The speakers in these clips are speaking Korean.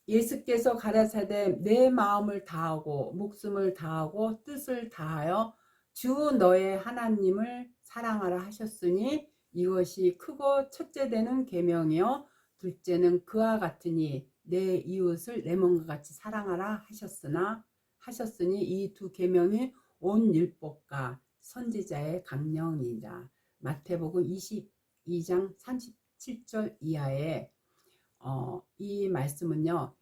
예수께서 가라사대 내 마음을 다하고 목숨을 다하고 뜻을 다하여 주 너의 하나님을 사랑하라 하셨으니 이것이 크고 첫째 되는 계명이요 둘째는 그와 같으니 내 이웃을 내 몸과 같이 사랑하라 하셨으니 이 두 계명이 온 율법과 선지자의 강령이다. 마태복음 22장 37절 이하에 이 말씀은요.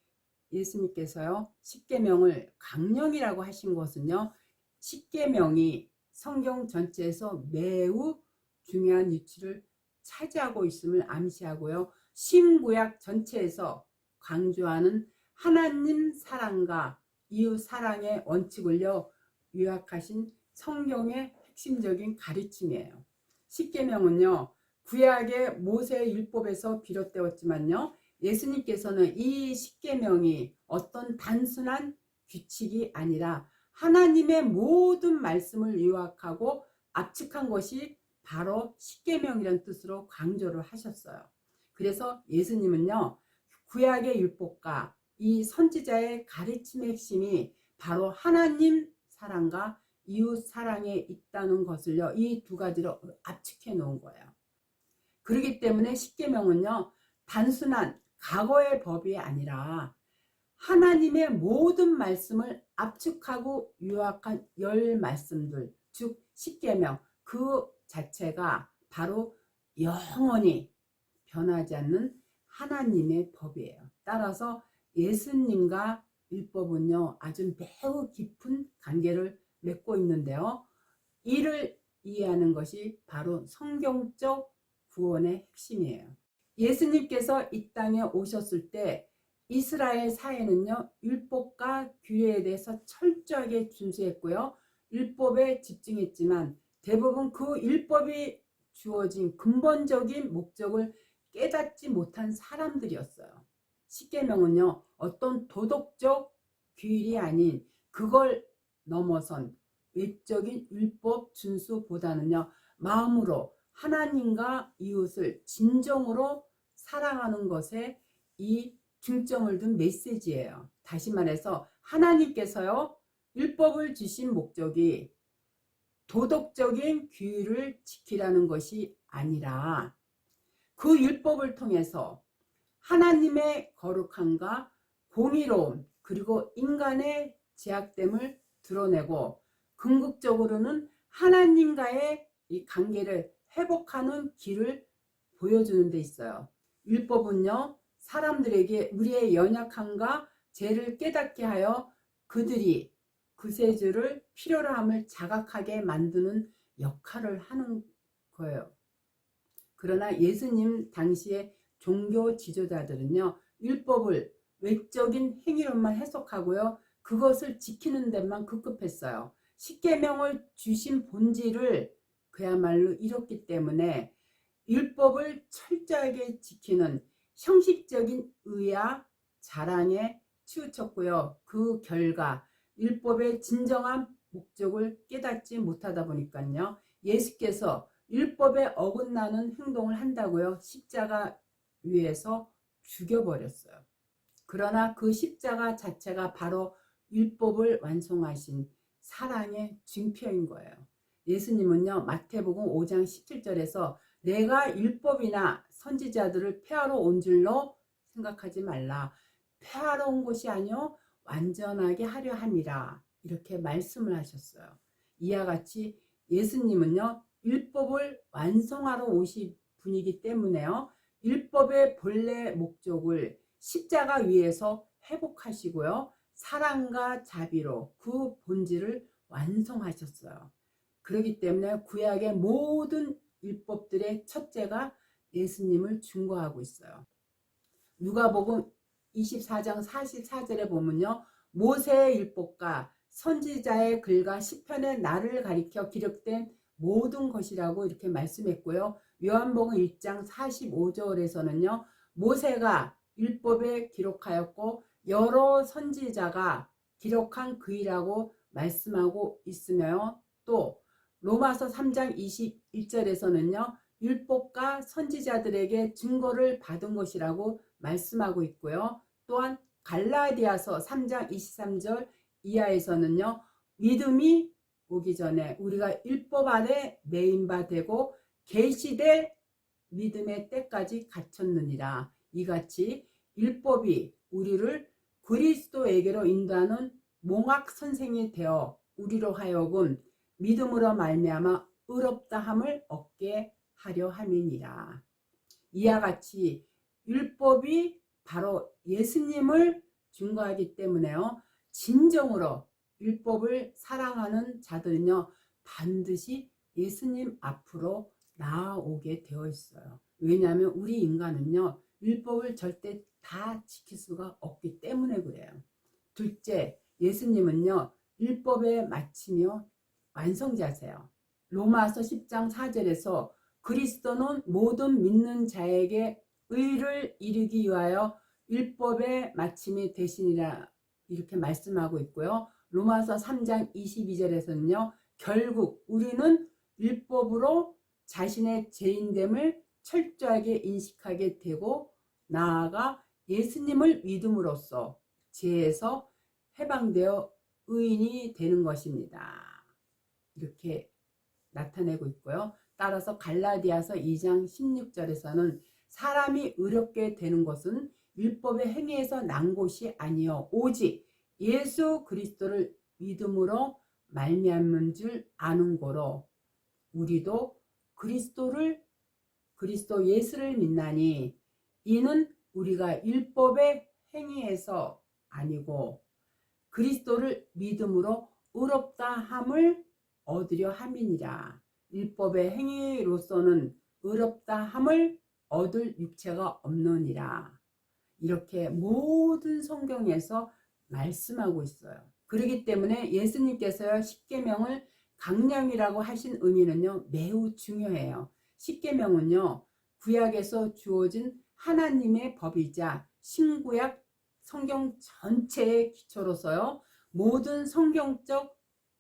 예수님께서요. 십계명을 강령이라고 하신 것은요. 십계명이 성경 전체에서 매우 중요한 위치를 차지하고 있음을 암시하고요. 신구약 전체에서 강조하는 하나님 사랑과 이웃 사랑의 원칙을요. 요약하신 성경의 핵심적인 가르침이에요. 십계명은요. 구약의 모세 율법에서 비롯되었지만요. 예수님께서는 이 십계명이 어떤 단순한 규칙이 아니라 하나님의 모든 말씀을 요약하고 압축한 것이 바로 십계명이라는 뜻으로 강조를 하셨어요. 그래서 예수님은요. 구약의 율법과 이 선지자의 가르침의 핵심이 바로 하나님 사랑과 이웃 사랑에 있다는 것을요. 이 두 가지로 압축해 놓은 거예요. 그렇기 때문에 십계명은요. 단순한 과거의 법이 아니라 하나님의 모든 말씀을 압축하고 요약한 열 말씀들, 즉 십계명 그 자체가 바로 영원히 변하지 않는 하나님의 법이에요. 따라서 예수님과 율법은요. 아주 매우 깊은 관계를 맺고 있는데요. 이를 이해하는 것이 바로 성경적 구원의 핵심이에요. 예수님께서 이 땅에 오셨을 때 이스라엘 사회는요. 율법과 규례에 대해서 철저하게 준수했고요. 율법에 집중했지만 대부분 그 율법이 주어진 근본적인 목적을 깨닫지 못한 사람들이었어요. 십계명은요. 어떤 도덕적 규율이 아닌 그걸 넘어선 외적인 율법 준수보다는요. 마음으로 하나님과 이웃을 진정으로 사랑하는 것에 이 중점을 둔 메시지예요. 다시 말해서 하나님께서요. 율법을 주신 목적이 도덕적인 규율을 지키라는 것이 아니라 그 율법을 통해서 하나님의 거룩함과 공의로움 그리고 인간의 제약됨을 드러내고 궁극적으로는 하나님과의 이 관계를 회복하는 길을 보여주는 데 있어요. 율법은요. 사람들에게 우리의 연약함과 죄를 깨닫게 하여 그들이 구세주를 필요로 함을 자각하게 만드는 역할을 하는 거예요. 그러나 예수님 당시의 종교 지도자들은요. 율법을 외적인 행위로만 해석하고요. 그것을 지키는 데만 급급했어요. 십계명을 주신 본질을 그야말로 잃었기 때문에 율법을 철저하게 지키는 형식적인 의와 자랑에 치우쳤고요. 그 결과 율법의 진정한 목적을 깨닫지 못하다 보니까요. 예수께서 율법에 어긋나는 행동을 한다고요. 십자가 위에서 죽여버렸어요. 그러나 그 십자가 자체가 바로 율법을 완성하신 사랑의 증표인 거예요. 예수님은요. 마태복음 5장 17절에서 내가 율법이나 선지자들을 폐하러 온 줄로 생각하지 말라. 폐하러 온 것이 아니요 완전하게 하려 함이라. 이렇게 말씀을 하셨어요. 이와 같이 예수님은요. 율법을 완성하러 오신 분이기 때문에요. 율법의 본래 목적을 십자가 위에서 회복하시고요. 사랑과 자비로 그 본질을 완성하셨어요. 그렇기 때문에 구약의 모든 율법들의 첫째가 예수님을 중거하고 있어요. 누가복음 24장 44절에 보면요. 모세의 율법과 선지자의 글과 시편의 날을 가리켜 기록된 모든 것이라고 이렇게 말씀했고요. 요한복음 1장 45절에서는요. 모세가 율법에 기록하였고 여러 선지자가 기록한 글이라고 말씀하고 있으며 또 로마서 3장 21절에서는요. 율법과 선지자들에게 증거를 받은 것이라고 말씀하고 있고요. 또한 갈라디아서 3장 23절 이하에서는요. 믿음이 오기 전에 우리가 율법 아래 매인바 되고 계시될 믿음의 때까지 갖췄느니라. 이같이 율법이 우리를 그리스도에게로 인도하는 몽학 선생이 되어 우리로 하여금 믿음으로 말미암아 의롭다함을 얻게 하려 함이니라. 이와 같이 율법이 바로 예수님을 증거하기 때문에요. 진정으로 율법을 사랑하는 자들은요. 반드시 예수님 앞으로 나아오게 되어 있어요. 왜냐하면 우리 인간은요. 율법을 절대 다 지킬 수가 없기 때문에 그래요. 둘째, 예수님은요. 율법의 마침이요. 완성자세요. 로마서 10장 4절에서 그리스도는 모든 믿는 자에게 의를 이루기 위하여 율법의 마침이 되시니라 이렇게 말씀하고 있고요. 로마서 3장 22절에서는요. 결국 우리는 율법으로 자신의 죄인됨을 철저하게 인식하게 되고 나아가 예수님을 믿음으로써 죄에서 해방되어 의인이 되는 것입니다. 이렇게 나타내고 있고요. 따라서 갈라디아서 2장 16절에서는 사람이 의롭게 되는 것은 율법의 행위에서 난 것이 아니요 오직 예수 그리스도를 믿음으로 말미암은 줄 아는 거로 우리도 그리스도 예수를 믿나니 이는 우리가 율법의 행위에서 아니고 그리스도를 믿음으로 의롭다 함을 얻으려 함이니라. 율법의 행위로서는 의롭다 함을 얻을 육체가 없느니라. 이렇게 모든 성경에서 말씀하고 있어요. 그렇기 때문에 예수님께서 십계명을 강령이라고 하신 의미는요. 매우 중요해요. 십계명은요. 구약에서 주어진 하나님의 법이자 신구약 성경 전체의 기초로서요. 모든 성경적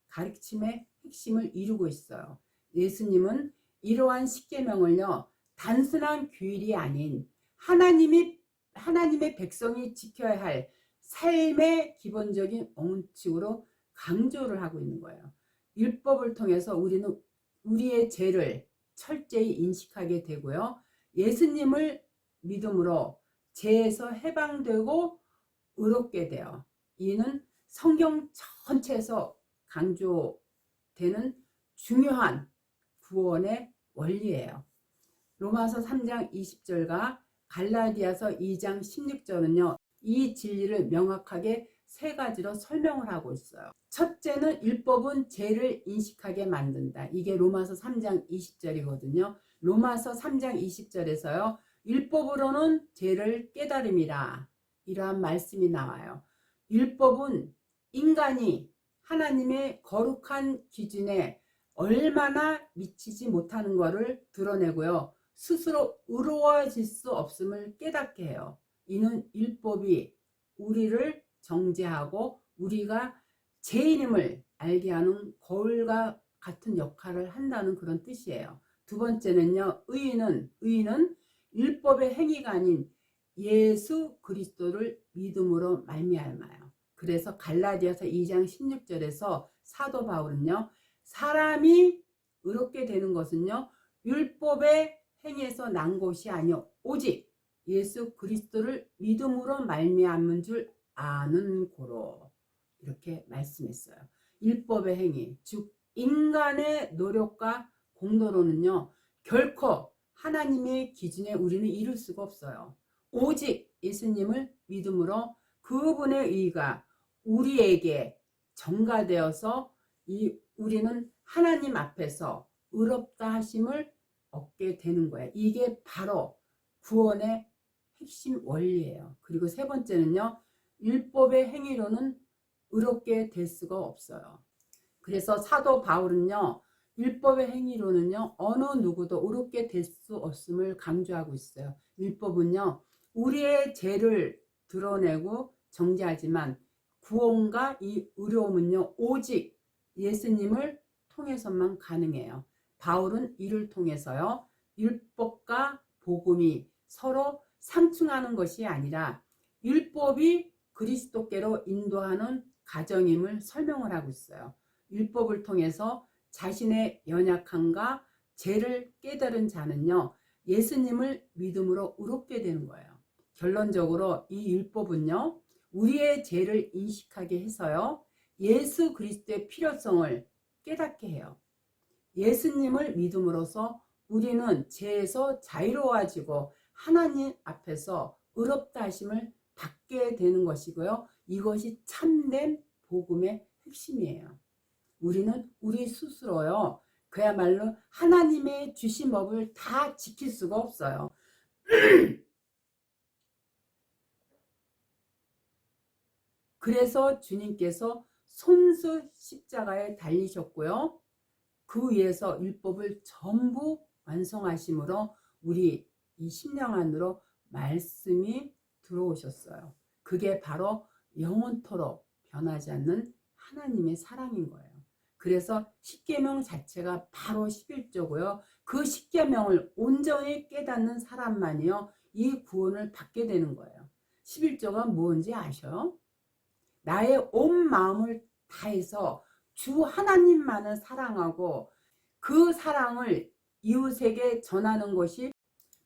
가르침의 핵심을 이루고 있어요. 예수님은 이러한 십계명을요. 단순한 규율이 아닌 하나님의 백성이 지켜야 할 삶의 기본적인 원칙으로 강조를 하고 있는 거예요. 율법을 통해서 우리는 우리의 죄를 철저히 인식하게 되고요. 예수님을 믿음으로 죄에서 해방되고 의롭게 돼요. 이는 성경 전체에서 강조되는 중요한 구원의 원리예요. 로마서 3장 20절과 갈라디아서 2장 16절은요. 이 진리를 명확하게 세 가지로 설명을 하고 있어요. 첫째는 율법은 죄를 인식하게 만든다. 이게 로마서 3장 20절이거든요. 로마서 3장 20절에서요. 율법으로는 죄를 깨달음이라 이러한 말씀이 나와요. 율법은 인간이 하나님의 거룩한 기준에 얼마나 미치지 못하는 것을 드러내고요. 스스로 의로워질 수 없음을 깨닫게 해요. 이는 율법이 우리를 정죄하고 우리가 죄인임을 알게 하는 거울과 같은 역할을 한다는 그런 뜻이에요. 두 번째는요. 의인은 율법의 행위가 아닌 예수 그리스도를 믿음으로 말미암아요. 그래서 갈라디아서 2장 16절에서 사도 바울은요. 사람이 의롭게 되는 것은요. 율법의 행위에서 난 것이 아니요 오직 예수 그리스도를 믿음으로 말미암은 줄 아는 고로 이렇게 말씀했어요. 율법의 행위 즉 인간의 노력과 공로로는요. 결코 하나님의 기준에 우리는 이룰 수가 없어요. 오직 예수님을 믿음으로 그분의 의가 우리에게 전가되어서 우리는 하나님 앞에서 의롭다 하심을 얻게 되는 거예요. 이게 바로 구원의 핵심 원리예요. 그리고 세 번째는요. 율법의 행위로는 의롭게 될 수가 없어요. 그래서 사도 바울은요. 율법의 행위로는요. 어느 누구도 의롭게 될 수 없음을 강조하고 있어요. 율법은요. 우리의 죄를 드러내고 정죄하지만 구원과 이 의로움은요. 오직 예수님을 통해서만 가능해요. 바울은 이를 통해서요. 율법과 복음이 서로 상충하는 것이 아니라 율법이 그리스도께로 인도하는 가정임을 설명을 하고 있어요. 율법을 통해서 자신의 연약함과 죄를 깨달은 자는요, 예수님을 믿음으로 의롭게 되는 거예요. 결론적으로 이 율법은요, 우리의 죄를 인식하게 해서요, 예수 그리스도의 필요성을 깨닫게 해요. 예수님을 믿음으로써 우리는 죄에서 자유로워지고 하나님 앞에서 의롭다 하심을 받게 되는 것이고요. 이것이 참된 복음의 핵심이에요. 우리는 우리 스스로요, 그야말로 하나님의 주신 법을 다 지킬 수가 없어요. 그래서 주님께서 손수 십자가에 달리셨고요. 그 위에서 율법을 전부 완성하심으로 우리 이 심령 안으로 말씀이 들어오셨어요. 그게 바로 영원토록 변하지 않는 하나님의 사랑인 거예요. 그래서 십계명 자체가 바로 11조고요. 그 십계명을 온전히 깨닫는 사람만이요, 이 구원을 받게 되는 거예요. 11조가 뭔지 아셔요? 나의 온 마음을 다해서 주 하나님만을 사랑하고 그 사랑을 이웃에게 전하는 것이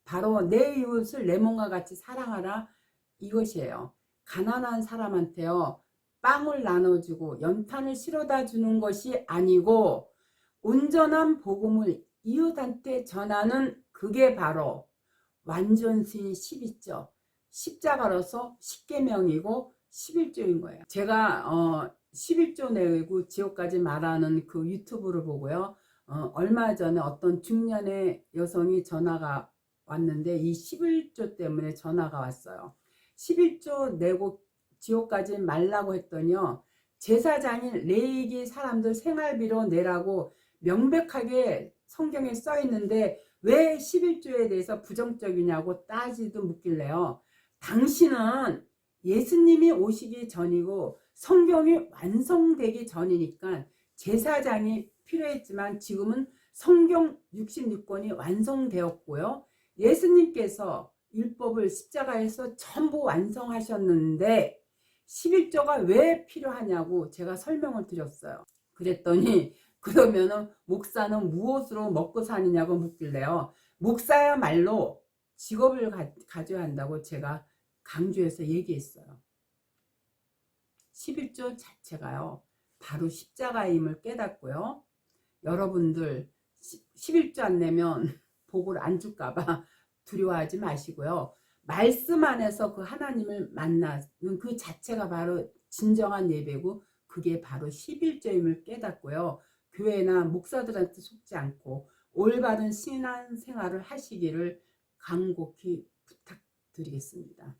바로 내 이웃을 내 몸과 같이 사랑하라, 이것이에요. 가난한 사람한테요, 빵을 나눠주고 연탄을 실어다 주는 것이 아니고 온전한 복음을 이웃한테 전하는, 그게 바로 완전신 12조, 십자가로서 십계명이고 11조인 거예요. 제가 11조 내고 지옥까지 말하는 그 유튜브를 보고요, 얼마 전에 어떤 중년의 여성이 전화가 왔는데 이 11조 때문에 전화가 왔어요. 11조 내고 지옥까지 말라고 했더니요, 제사장인 레위기 사람들 생활비로 내라고 명백하게 성경에 써 있는데 왜 11조에 대해서 부정적이냐고 따지도 묻길래요, 당신은 예수님이 오시기 전이고 성경이 완성되기 전이니까 제사장이 필요했지만 지금은 성경 66권이 완성되었고요. 예수님께서 율법을 십자가에서 전부 완성하셨는데 11조가 왜 필요하냐고 제가 설명을 드렸어요. 그랬더니 그러면은 목사는 무엇으로 먹고 사느냐고 묻길래요, 목사야말로 직업을 가져야 한다고 제가 강조해서 얘기했어요. 11조 자체가요, 바로 십자가임을 깨닫고요. 여러분들 11조 안 내면 복을 안 줄까봐 두려워하지 마시고요. 말씀 안에서 그 하나님을 만나는 그 자체가 바로 진정한 예배고 그게 바로 11조임을 깨닫고요. 교회나 목사들한테 속지 않고 올바른 신앙 생활을 하시기를 간곡히 부탁드리겠습니다.